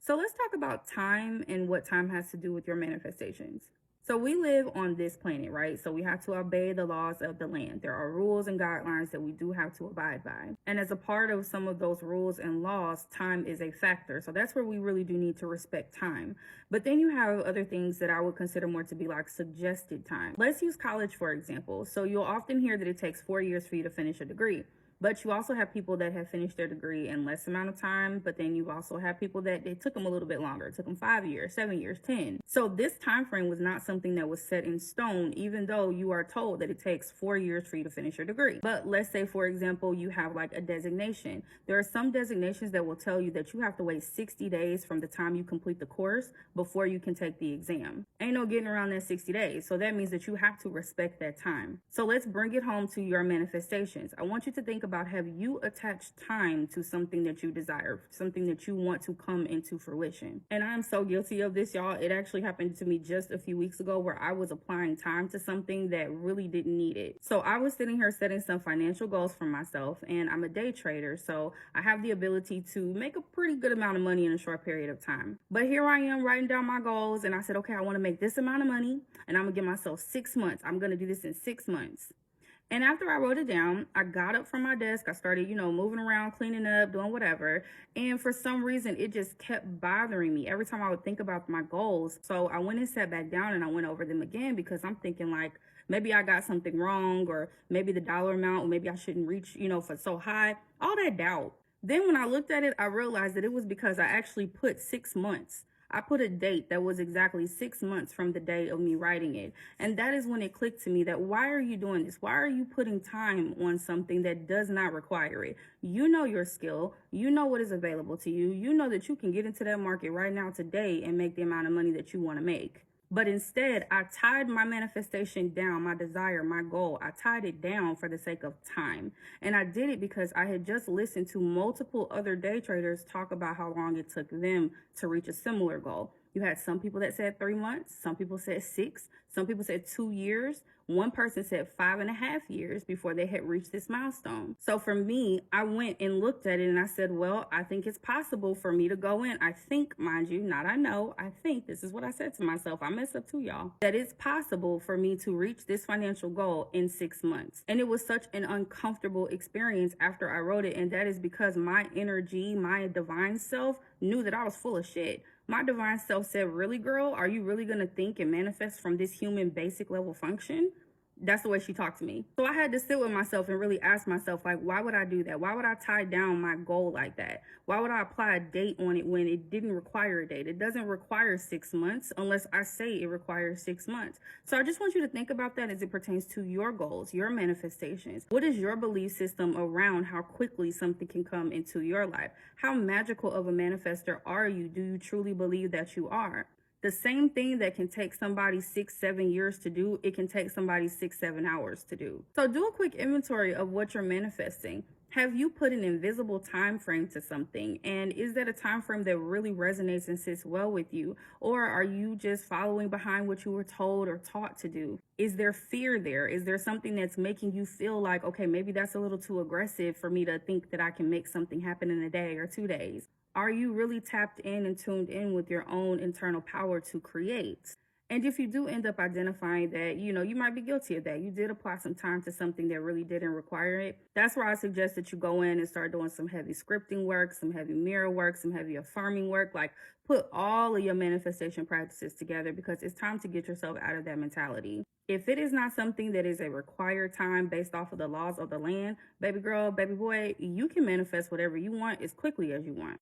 So let's talk about time and what time has to do with your manifestations. So we live on this planet, right? So we have to obey the laws of the land. There are rules and guidelines that we do have to abide by. And as a part of some of those rules and laws, time is a factor. So that's where we really do need to respect time. But then you have other things that I would consider more to be like suggested time. Let's use college, for example. So you'll often hear that it takes 4 years for you to finish a degree. But you also have people that have finished their degree in less amount of time. But then you also have people that it took them a little bit longer. It took them 5 years, 7 years, 10. So this time frame was not something that was set in stone, even though you are told that it takes 4 years for you to finish your degree. But let's say, for example, you have like a designation. There are some designations that will tell you that you have to wait 60 days from the time you complete the course before you can take the exam. Ain't no getting around that 60 days. So that means that you have to respect that time. So let's bring it home to your manifestations. I want you to think about, have you attached time to something that you desire, something that you want to come into fruition? And I'm so guilty of this, y'all. It actually happened to me just a few weeks ago where I was applying time to something that really didn't need it. So I was sitting here setting some financial goals for myself, and I'm a day trader, so I have the ability to make a pretty good amount of money in a short period of time. But here I am writing down my goals, and I said, okay, I want to make this amount of money, and I'm gonna give myself 6 months. I'm gonna do this in 6 months. And after I wrote it down, I got up from my desk. I started, moving around, cleaning up, doing whatever. And for some reason, it just kept bothering me every time I would think about my goals. So I went and sat back down and I went over them again because I'm thinking like, maybe I got something wrong, or maybe the dollar amount, or maybe I shouldn't reach, for so high, all that doubt. Then when I looked at it, I realized that it was because I actually put 6 months. I put a date that was exactly 6 months from the day of me writing it. And that is when it clicked to me that why are you doing this? Why are you putting time on something that does not require it? You know your skill. You know what is available to you. You know that you can get into that market right now today and make the amount of money that you want to make. But instead, I tied my manifestation down, my desire, my goal. I tied it down for the sake of time. And I did it because I had just listened to multiple other day traders talk about how long it took them to reach a similar goal. You had some people that said 3 months, some people said 6, some people said 2 years. One person said 5.5 years before they had reached this milestone. So for me, I went and looked at it and I said, well, I think it's possible for me to go in. I think, mind you, not I know, I think, this is what I said to myself. I mess up too, y'all. That it's possible for me to reach this financial goal in 6 months. And it was such an uncomfortable experience after I wrote it. And that is because my energy, my divine self knew that I was full of shit. My divine self said, really, girl, are you really going to think and manifest from this human basic level function? That's the way she talked to me. So I had to sit with myself and really ask myself, like, why would I do that? Why would I tie down my goal like that? Why would I apply a date on it when it didn't require a date? It doesn't require 6 months unless I say it requires 6 months. So I just want you to think about that as it pertains to your goals, your manifestations. What is your belief system around how quickly something can come into your life? How magical of a manifester are you? Do you truly believe that you are? The same thing that can take somebody 6, 7 years to do, it can take somebody 6, 7 hours to do. So do a quick inventory of what you're manifesting. Have you put an invisible time frame to something? And is that a time frame that really resonates and sits well with you? Or are you just following behind what you were told or taught to do? Is there fear there? Is there something that's making you feel like, okay, maybe that's a little too aggressive for me to think that I can make something happen in a day or 2 days? Are you really tapped in and tuned in with your own internal power to create? And if you do end up identifying that, you might be guilty of that. You did apply some time to something that really didn't require it. That's where I suggest that you go in and start doing some heavy scripting work, some heavy mirror work, some heavy affirming work. Like put all of your manifestation practices together because it's time to get yourself out of that mentality. If it is not something that is a required time based off of the laws of the land, baby girl, baby boy, you can manifest whatever you want as quickly as you want.